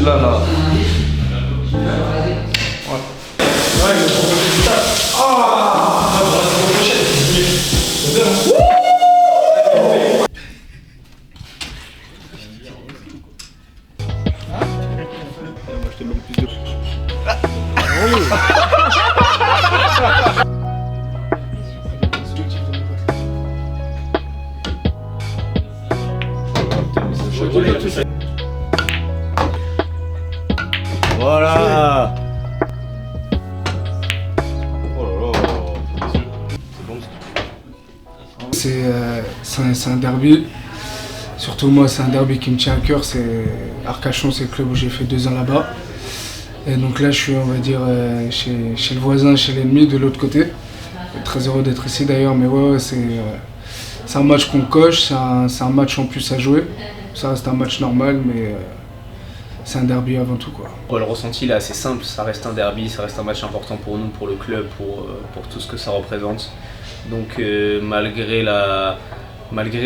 celle-là, là. Voilà. C'est un derby. Surtout moi, c'est un derby qui me tient à cœur. C'est Arcachon, c'est le club où j'ai fait 2 ans là-bas. Et donc là, je suis, on va dire, chez le voisin, chez l'ennemi, de l'autre côté. Très heureux d'être ici d'ailleurs, mais ouais, c'est un match qu'on coche, c'est un match en plus à jouer. Ça reste un match normal, mais c'est un derby avant tout, quoi. Le ressenti là, c'est simple, ça reste un derby, ça reste un match important pour nous, pour le club, pour tout ce que ça représente. Donc malgré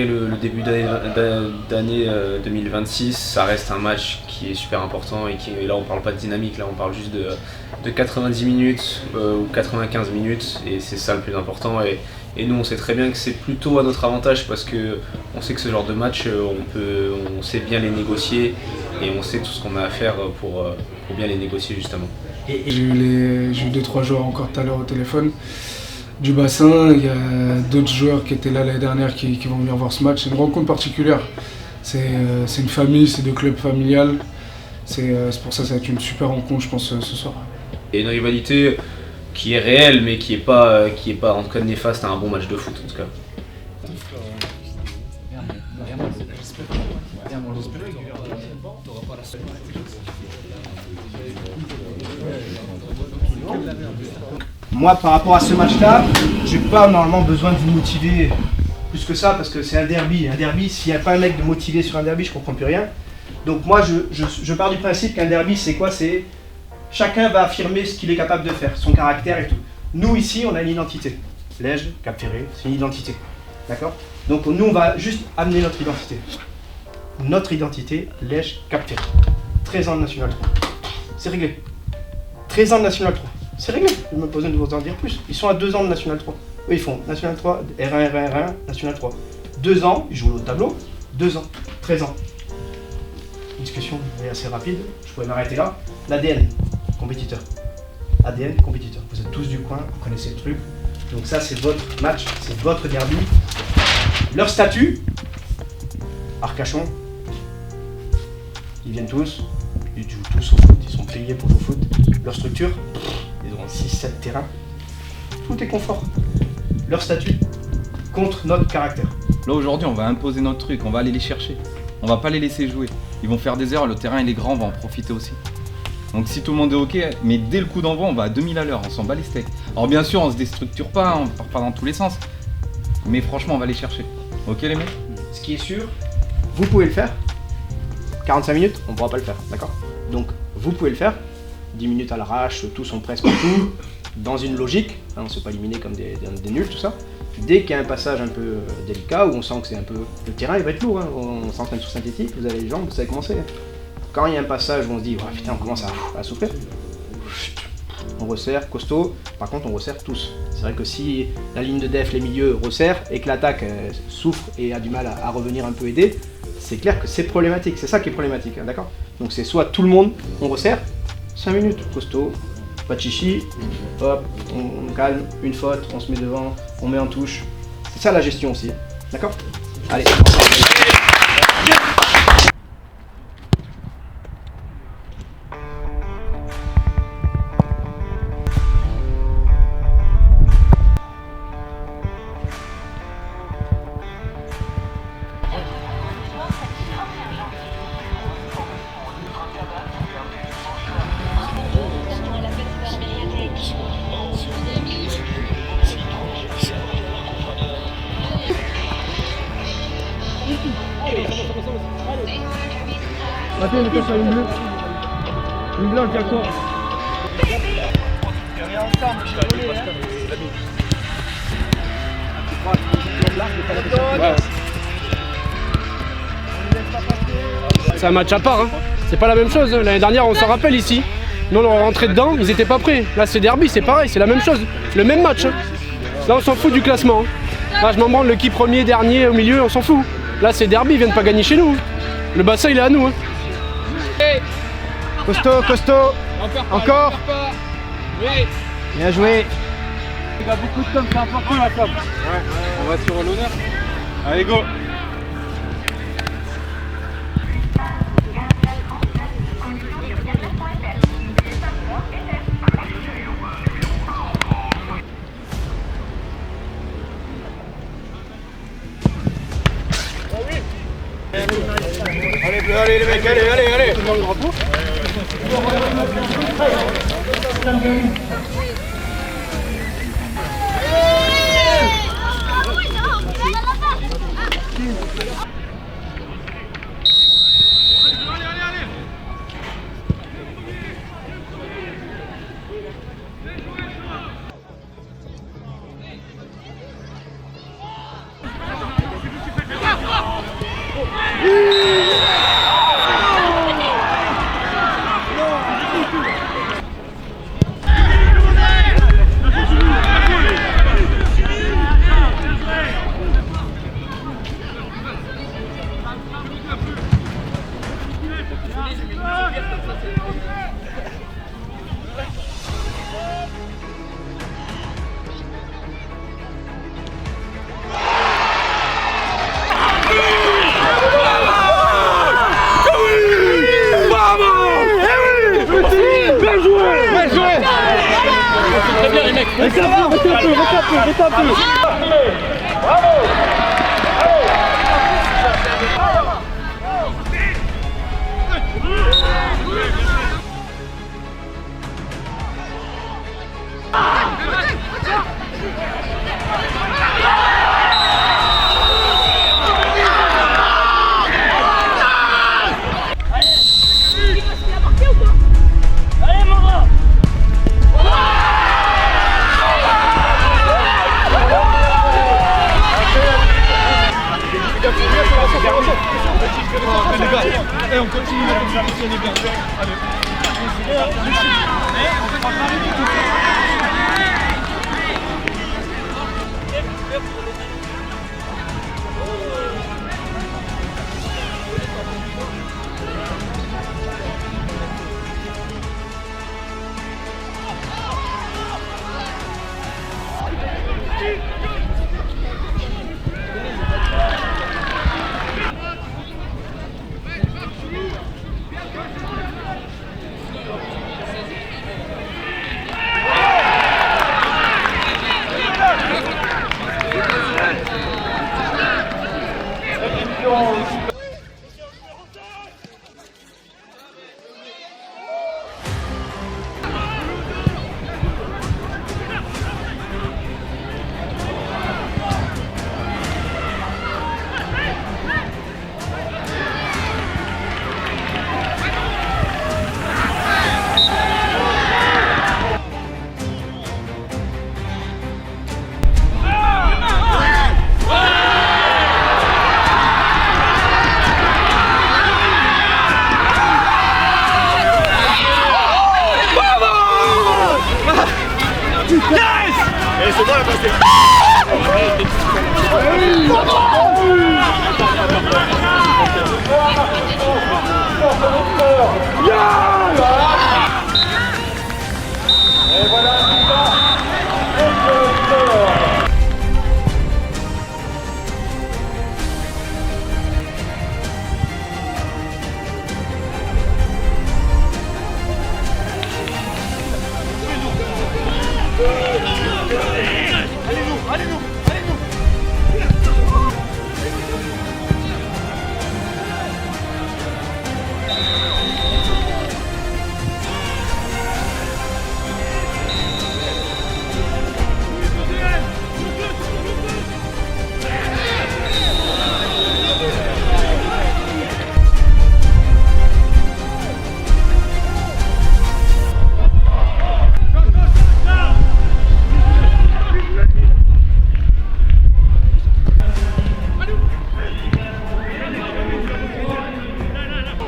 le début d'année 2026, ça reste un match qui est super important et là on parle pas de dynamique, là on parle juste de 90 minutes ou 95 minutes et c'est ça le plus important. Et nous on sait très bien que c'est plutôt à notre avantage parce que on sait que ce genre de match on sait bien les négocier et on sait tout ce qu'on a à faire pour bien les négocier justement. J'ai eu 2-3 joueurs encore tout à l'heure au téléphone du bassin, il y a d'autres joueurs qui étaient là l'année dernière qui vont venir voir ce match. C'est une rencontre particulière, c'est une famille, c'est 2 clubs familiales, c'est pour ça que ça va être une super rencontre je pense ce soir. Et une rivalité qui est réelle mais qui est pas en tout cas néfaste à un bon match de foot en tout cas. Moi, par rapport à ce match-là, j'ai pas normalement besoin de vous motiver plus que ça parce que c'est un derby. Un derby, s'il n'y a pas un mec de motivé sur un derby, je comprends plus rien. Donc moi, je pars du principe qu'un derby, c'est quoi? C'est chacun va affirmer ce qu'il est capable de faire, son caractère et tout. Nous, ici, on a une identité. Lège, Cap-Ferré, c'est une identité. D'accord? Donc nous, on va juste amener notre identité. Notre identité, Lège, Cap-Ferré. 13 ans de National 3. C'est réglé. 13 ans de National 3. C'est réglé, je me posais de vous en dire plus. Ils sont à 2 ans de National 3. Eux, ils font National 3, R1, R1, R1, National 3. 2 ans, ils jouent l'autre tableau. 2 ans, 13 ans. Une discussion est assez rapide, je pourrais m'arrêter là. L'ADN, compétiteur. ADN, compétiteur. Vous êtes tous du coin, vous connaissez le truc. Donc ça, c'est votre match, c'est votre derby. Leur statut, Arcachon, ils viennent tous, ils jouent tous au foot, ils sont payés pour jouer au foot. Leur structure, ils ont 6-7 terrains. Tout est confort. Leur statut contre notre caractère. Là aujourd'hui on va imposer notre truc, on va aller les chercher. On va pas les laisser jouer. Ils vont faire des erreurs, le terrain il est grand, on va en profiter aussi. Donc si tout le monde est ok, mais dès le coup d'envoi on va à 2000 à l'heure, on s'en bat les steaks. Alors bien sûr on se déstructure pas, on part pas dans tous les sens. Mais franchement on va les chercher. Ok les mecs? Ce qui est sûr, vous pouvez le faire. 45 minutes, on ne pourra pas le faire, d'accord? Donc vous pouvez le faire. 10 minutes à l'arrache, tous on presse partout, dans une logique, hein, on ne se fait pas éliminer comme des nuls, tout ça. Dès qu'il y a un passage un peu délicat, où on sent que c'est un peu... Le terrain il va être lourd, hein, on s'entraîne sur synthétique, vous avez les jambes, vous savez comment c'est. Quand il y a un passage où on se dit, oh, putain on commence à souffrir, on resserre, costaud, par contre on resserre tous. C'est vrai que si la ligne de def, les milieux resserrent, et que l'attaque souffre et a du mal à revenir un peu aider, c'est clair que c'est problématique, c'est ça qui est problématique, hein, d'accord? Donc c'est soit tout le monde, on resserre, 5 minutes, costaud, pas de chichi, hop, on calme, une faute, on se met devant, on met en touche. C'est ça la gestion aussi, d'accord? Allez. Attends, mettez ça une bleue. Une blanche, d'accord. C'est un match à part, hein. C'est pas la même chose. L'année dernière, on s'en rappelle ici. Nous, on est rentré dedans, ils étaient pas prêts. Là, c'est derby, c'est pareil, c'est la même chose. Le même match. Là, on s'en fout du classement. Là, je m'en branle, le qui premier, dernier, au milieu, on s'en fout. Là, c'est derby, ils viennent pas gagner chez nous. Le bassin, il est à nous. Costaud, costaud. Encore. Oui. Bien joué. Il a beaucoup de com, c'est important la com. Ouais, on va sur l'honneur. Allez, go. Allez les mecs, allez. Dans le drapeau. Très bien les mecs. Restez un peu. Et on continue la compétition, on est bien.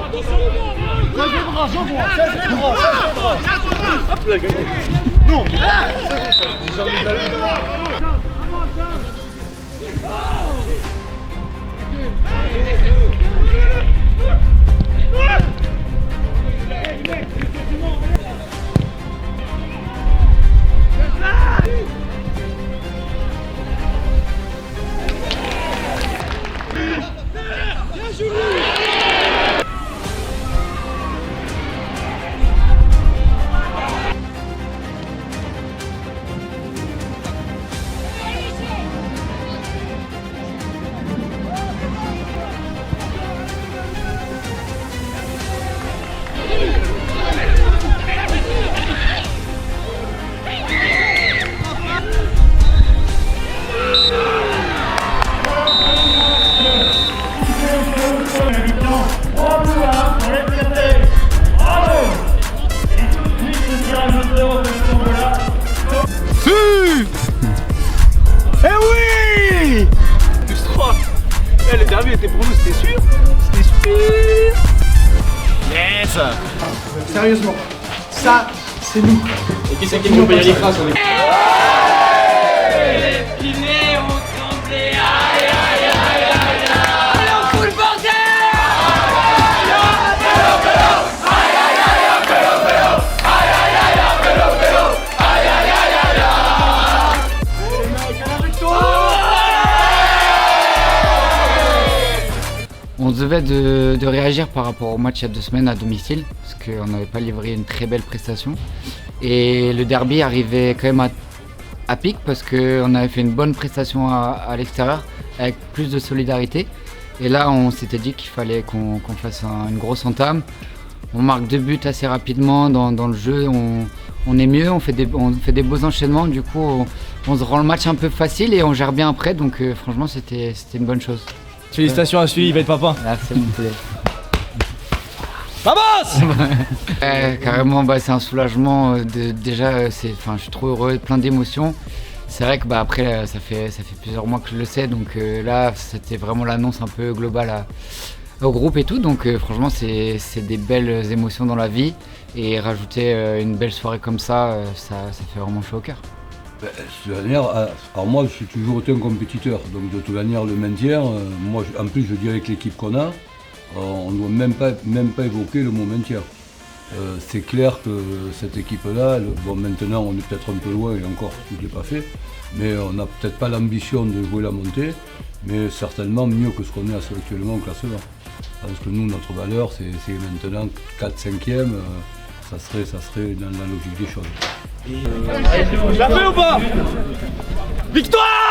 Attention Le derby était pour nous, c'était sûr. C'était sûr. Yes. Sérieusement, ça, c'est nous. Et qui c'est qui nous paye l'écran sur les... On se devait de réagir par rapport au match il y a 2 semaines à domicile, parce qu'on n'avait pas livré une très belle prestation. Et le derby arrivait quand même à pic, parce qu'on avait fait une bonne prestation à l'extérieur, avec plus de solidarité. Et là, on s'était dit qu'il fallait qu'on fasse une grosse entame. On marque 2 buts assez rapidement dans le jeu, on est mieux, on fait des beaux enchaînements. Du coup, on se rend le match un peu facile et on gère bien après, donc franchement, c'était une bonne chose. Félicitations à celui, il va être papa. Merci mon poulet. Vamos. Carrément, c'est un soulagement. Déjà, je suis trop heureux, plein d'émotions. C'est vrai que après, ça fait plusieurs mois que je le sais, donc là, c'était vraiment l'annonce un peu globale au groupe et tout. Donc franchement, c'est des belles émotions dans la vie. Et rajouter une belle soirée comme ça, ça fait vraiment chaud au cœur. De toute manière, alors moi, je suis toujours été un compétiteur, donc de toute manière, le maintien, moi, en plus, je dirais que l'équipe qu'on a, on ne doit même pas évoquer le mot maintien. C'est clair que cette équipe-là, bon, maintenant, on est peut-être un peu loin et encore, tout n'est pas fait, mais on n'a peut-être pas l'ambition de jouer la montée, mais certainement mieux que ce qu'on est actuellement au classement. Parce que nous, notre valeur, c'est maintenant 4-5e, ça serait dans la logique des choses. La fait ou pas? Victoire!